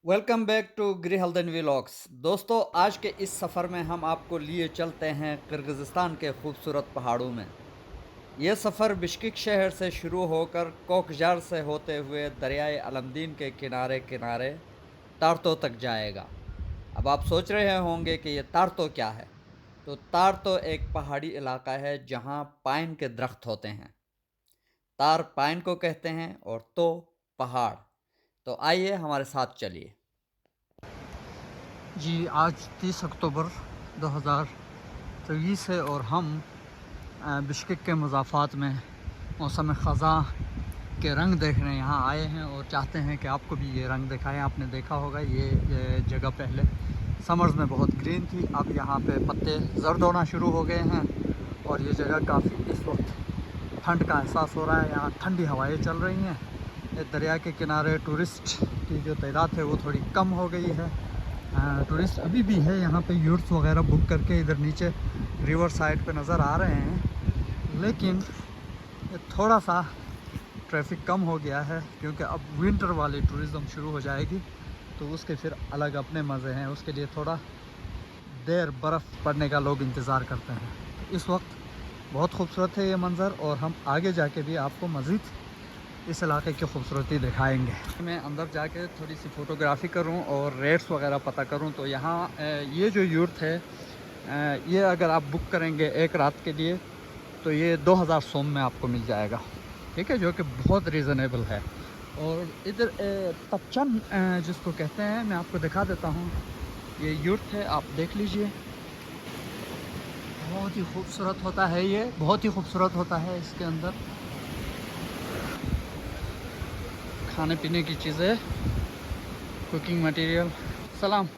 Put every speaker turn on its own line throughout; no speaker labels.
Welcome back to गृहल्दन vlogs. दोस्तों, आज के इस सफ़र में हम आपको लिए चलते हैं किर्गिज़स्तान के खूबसूरत पहाड़ों में। यह सफ़र बिश्किक शहर से शुरू होकर कोकजार से होते हुए दरियाए अलमदीन के किनारे किनारे तारतो तक जाएगा। अब आप सोच रहे होंगे कि ये तारतो क्या है। तो तारतो एक पहाड़ी इलाका है जहाँ पाइन के दरख्त होते हैं। तार पाइन को कहते हैं और तो पहाड़। तो आइए हमारे साथ चलिए। जी, आज 30 अक्टूबर 2023 है और हम बिश्केक के मज़ाफ़ात में मौसम ख़ज़ां के रंग देखने यहाँ आए हैं और चाहते हैं कि आपको भी ये रंग दिखाएं। आपने देखा होगा ये जगह पहले समर्स में बहुत ग्रीन थी, अब यहाँ पे पत्ते जर्द होना शुरू हो गए हैं और ये जगह काफ़ी इस वक्त ठंड का एहसास हो रहा है। यहाँ ठंडी हवाएं चल रही हैं। ये दरिया के किनारे टूरिस्ट की जो तादाद है वो थोड़ी कम हो गई है। टूरिस्ट अभी भी है यहाँ पे, यूट्स वगैरह बुक करके इधर नीचे रिवर साइड पे नज़र आ रहे हैं, लेकिन थोड़ा सा ट्रैफिक कम हो गया है क्योंकि अब विंटर वाली टूरिज़म शुरू हो जाएगी तो उसके फिर अलग अपने मज़े हैं। उसके लिए थोड़ा देर बर्फ़ पड़ने का लोग इंतज़ार करते हैं। इस वक्त बहुत खूबसूरत है ये मंज़र और हम आगे जाके भी आपको मज़ीद इस इलाके की खूबसूरती दिखाएंगे। मैं अंदर जाके थोड़ी सी फ़ोटोग्राफ़ी करूं और रेट्स वगैरह पता करूं तो यहाँ ये जो यूर्ट है ये अगर आप बुक करेंगे एक रात के लिए तो ये 2000 सोम में आपको मिल जाएगा, ठीक है, जो कि बहुत रीज़नेबल है। और इधर तपचन जिसको कहते हैं, मैं आपको दिखा देता हूँ। ये यूर्ट है, आप देख लीजिए, बहुत ही खूबसूरत होता है, ये बहुत ही खूबसूरत होता है। इसके अंदर खाने पीने की चीज़ें, कुकिंग मटेरियल। सलाम।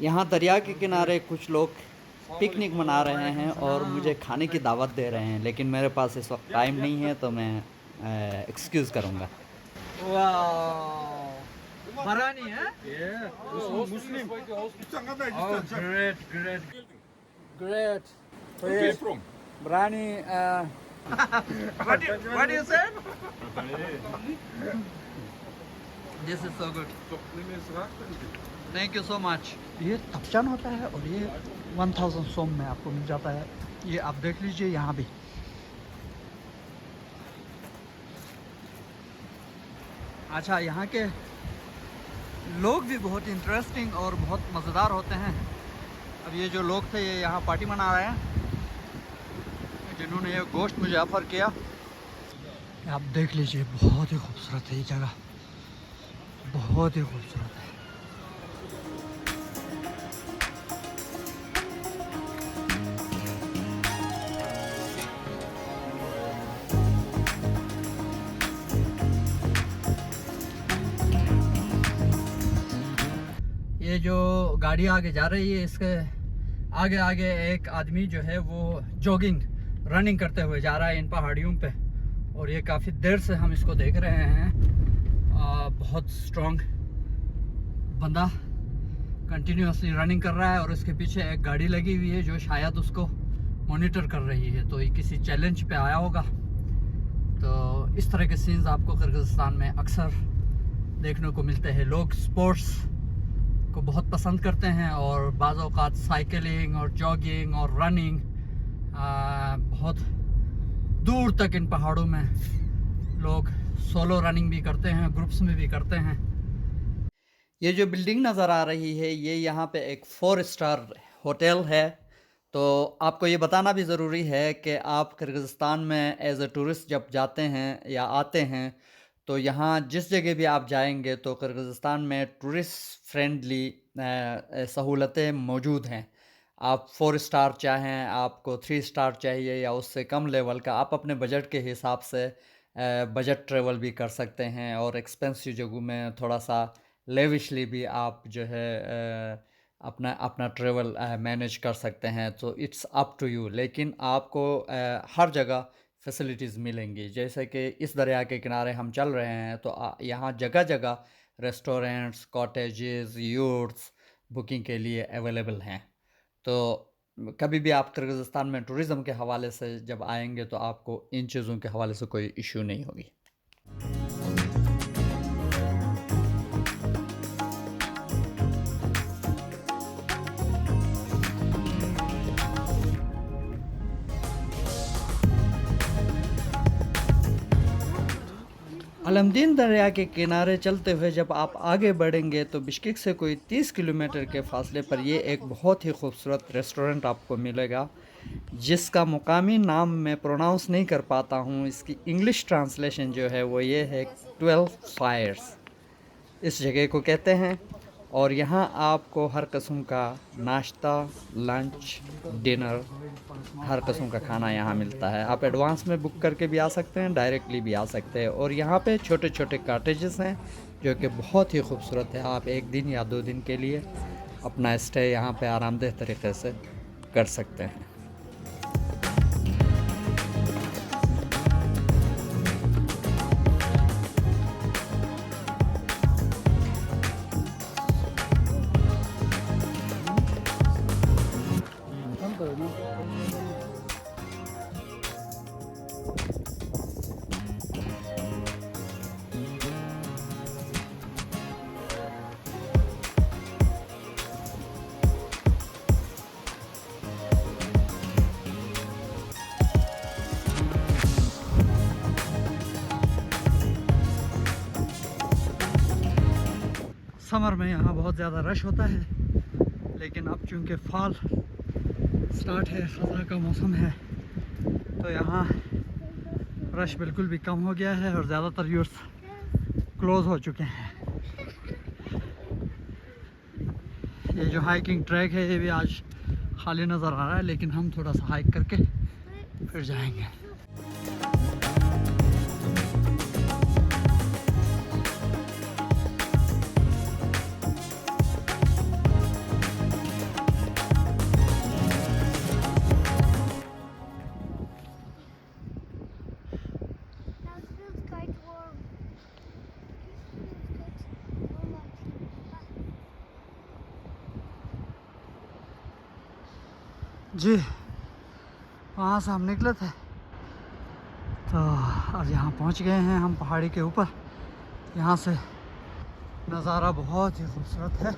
यहाँ दरिया के किनारे कुछ लोग पिकनिक मना रहे हैं और मुझे खाने की दावत दे रहे हैं, लेकिन मेरे पास इस वक्त टाइम नहीं है तो मैं एक्सक्यूज़ करूँगा। वाह, बरानी है ये Muslim. Oh, great great great.
Where are you from?
बरानी what do you say? This is so good. Thank you so much. ये तपचान होता है और ये 1000 सोम में आपको मिल जाता है। ये आप देख लीजिए यहाँ भी। अच्छा, यहाँ के लोग भी बहुत इंटरेस्टिंग और बहुत मज़ेदार होते हैं। अब ये जो लोग थे ये यहाँ पार्टी मना रहे हैं, जिन्होंने ये गोश्त मुझे ऑफ़र किया। आप देख लीजिए, बहुत ही खूबसूरत है ये जगह, बहुत ही खूबसूरत है। ये जो गाड़ी आगे जा रही है, इसके आगे आगे एक आदमी जो है वो जॉगिंग रनिंग करते हुए जा रहा है इन पहाड़ियों पे, और ये काफ़ी देर से हम इसको देख रहे हैं। बहुत स्ट्रॉन्ग बंदा कंटिन्यूसली रनिंग कर रहा है और उसके पीछे एक गाड़ी लगी हुई है जो शायद उसको मॉनिटर कर रही है, तो ये किसी चैलेंज पे आया होगा। तो इस तरह के सीन्स आपको किर्गिज़स्तान में अक्सर देखने को मिलते हैं। लोग स्पोर्ट्स को बहुत पसंद करते हैं और बाज़ औक़ात साइकिलिंग और जॉगिंग और रनिंग बहुत दूर तक इन पहाड़ों में लोग सोलो रनिंग भी करते हैं, ग्रुप्स में भी करते हैं। ये जो बिल्डिंग नज़र आ रही है ये यहाँ पे एक 4 स्टार होटल है। तो आपको ये बताना भी ज़रूरी है कि आप किर्गिज़स्तान में एज़ अ टूरिस्ट जब जाते हैं या आते हैं तो यहाँ जिस जगह भी आप जाएंगे तो किर्गिज़स्तान में टूरिस्ट फ्रेंडली सहूलतें मौजूद हैं। आप 4 स्टार चाहें, आपको 3 स्टार चाहिए या उससे कम लेवल का, आप अपने बजट के हिसाब से बजट ट्रैवल भी कर सकते हैं और एक्सपेंसिव जगहों में थोड़ा सा लेविशली भी आप जो है अपना अपना ट्रैवल मैनेज कर सकते हैं। तो इट्स अप टू यू, लेकिन आपको हर जगह फैसिलिटीज़ मिलेंगी। जैसे कि इस दरिया के किनारे हम चल रहे हैं तो यहाँ जगह जगह रेस्टोरेंट्स, कॉटेजेस, यूट्स बुकिंग के लिए अवेलेबल हैं। तो कभी भी आप किर्गिज़स्तान में टूरिज़्म के हवाले से जब आएँगे तो आपको इन चीज़ों के हवाले से कोई इश्यू नहीं होगी। अलमदीन दरिया के किनारे चलते हुए जब आप आगे बढ़ेंगे तो बिश्केक से कोई 30 किलोमीटर के फासले पर ये एक बहुत ही खूबसूरत रेस्टोरेंट आपको मिलेगा, जिसका मुकामी नाम मैं प्रोनाउंस नहीं कर पाता हूँ। इसकी इंग्लिश ट्रांसलेशन जो है वो ये है 12 फायर्स इस जगह को कहते हैं। और यहाँ आपको हर किस्म का नाश्ता, लंच, डिनर, हर किस्म का खाना यहाँ मिलता है। आप एडवांस में बुक करके भी आ सकते हैं, डायरेक्टली भी आ सकते हैं। और यहाँ पे छोटे छोटे कॉटेजेस हैं जो कि बहुत ही खूबसूरत है। आप 1 दिन या 2 दिन के लिए अपना स्टे यहाँ पे आरामदेह तरीके से कर सकते हैं। समर में यहाँ बहुत ज़्यादा रश होता है, लेकिन अब चूँकि फॉल स्टार्ट है, ख़ज़ां का मौसम है, तो यहाँ रश बिल्कुल भी कम हो गया है और ज़्यादातर यूर्स क्लोज़ हो चुके हैं। ये जो हाइकिंग ट्रैक है ये भी आज खाली नज़र आ रहा है, लेकिन हम थोड़ा सा हाइक करके फिर जाएंगे। जी, वहाँ से हम निकले थे तो अब यहाँ पहुँच गए हैं हम पहाड़ी के ऊपर। यहाँ से नज़ारा बहुत ही खूबसूरत है,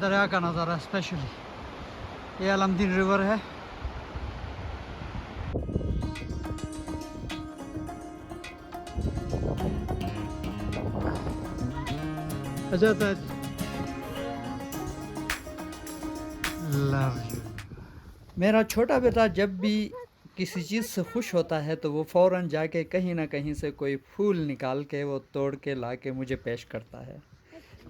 दरिया का नज़ारा स्पेशली। ये अलमदीन रिवर है। अच्छा, लव यू। मेरा छोटा बेटा जब भी किसी चीज़ से खुश होता है तो वो फ़ौरन जाके कहीं ना कहीं से कोई फूल निकाल के वो तोड़ के ला के मुझे पेश करता है।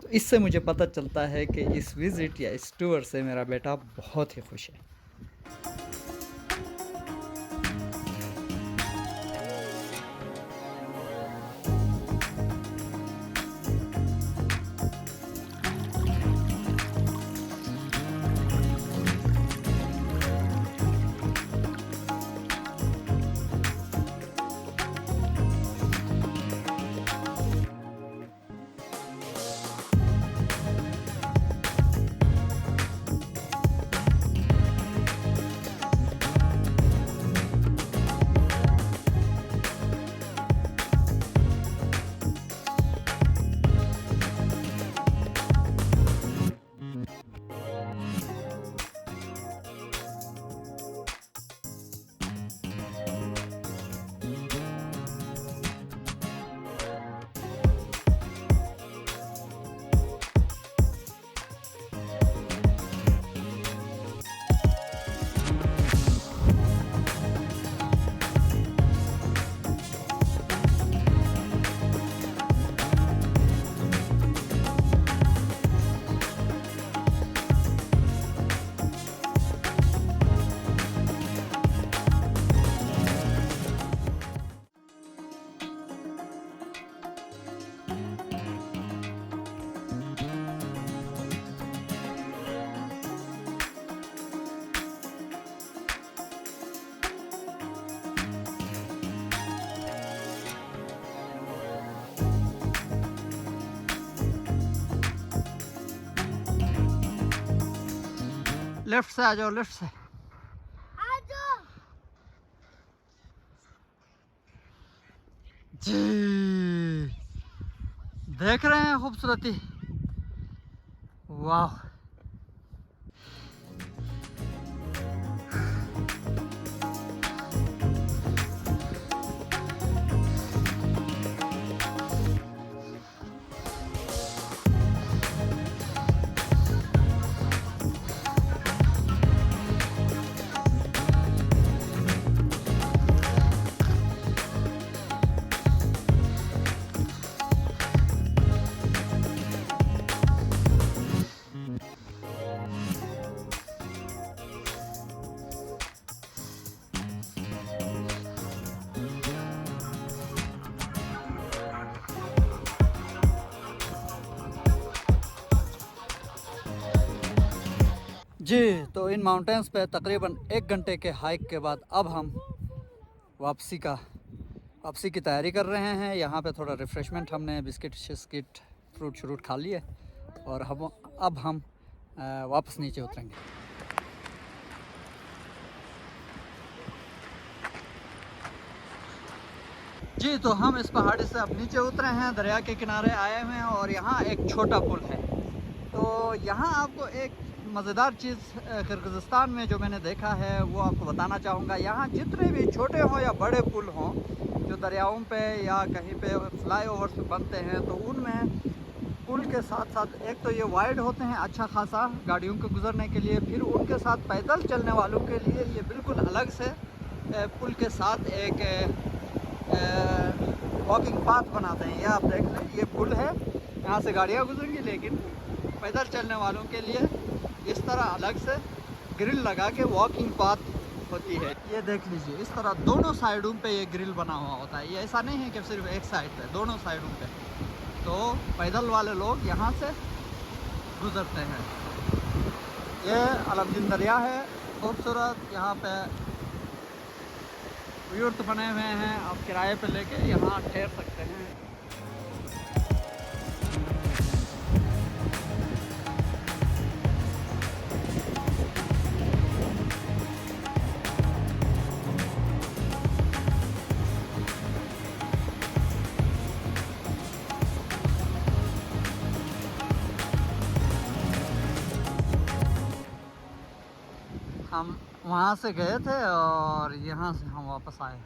तो इससे मुझे पता चलता है कि इस विज़िट या इस टूर से मेरा बेटा बहुत ही खुश है। लेफ्ट से आ जाओ, लेफ्ट से जी। देख रहे हैं खूबसूरती, वाह। जी, तो इन माउंटेन्स पे तकरीबन 1 घंटे के हाइक के बाद अब हम वापसी की तैयारी कर रहे हैं। यहाँ पे थोड़ा रिफ़्रेशमेंट, हमने बिस्किट शिस्किट फ्रूट श्रूट खा लिए और अब हम वापस नीचे उतरेंगे। जी, तो हम इस पहाड़ी से अब नीचे उतरे हैं, दरिया के किनारे आए हुए हैं और यहाँ एक छोटा पुल है। तो यहाँ आपको एक मज़ेदार चीज़ किर्गिज़स्तान में जो मैंने देखा है वो आपको बताना चाहूँगा। यहाँ जितने भी छोटे हों या बड़े पुल हों जो दरियाओं पे या कहीं पे फ्लाईओवर्स बनते हैं, तो उनमें पुल के साथ साथ एक तो ये वाइड होते हैं अच्छा खासा गाड़ियों को गुजरने के लिए, फिर उनके साथ पैदल चलने वालों के लिए ये बिल्कुल अलग से पुल के साथ एक वॉकिंग पाथ बनाते हैं। ये आप देख लें, ये पुल है, यहाँ से गाड़ियाँ गुजरेंगी, लेकिन पैदल चलने वालों के लिए इस तरह अलग से ग्रिल लगा के वॉकिंग पाथ होती है। ये देख लीजिए, इस तरह दोनों साइडों पे ये ग्रिल बना हुआ होता है। ये ऐसा नहीं है कि सिर्फ एक साइड पे, दोनों साइडों पे तो पैदल वाले लोग यहाँ से गुजरते हैं। ये अलमदीन दरिया है खूबसूरत, यहाँ पे यर्त बने हुए हैं, आप किराए पे लेके यहाँ ठहर सकते हैं। हम वहाँ से गए थे और यहाँ से हम वापस आए।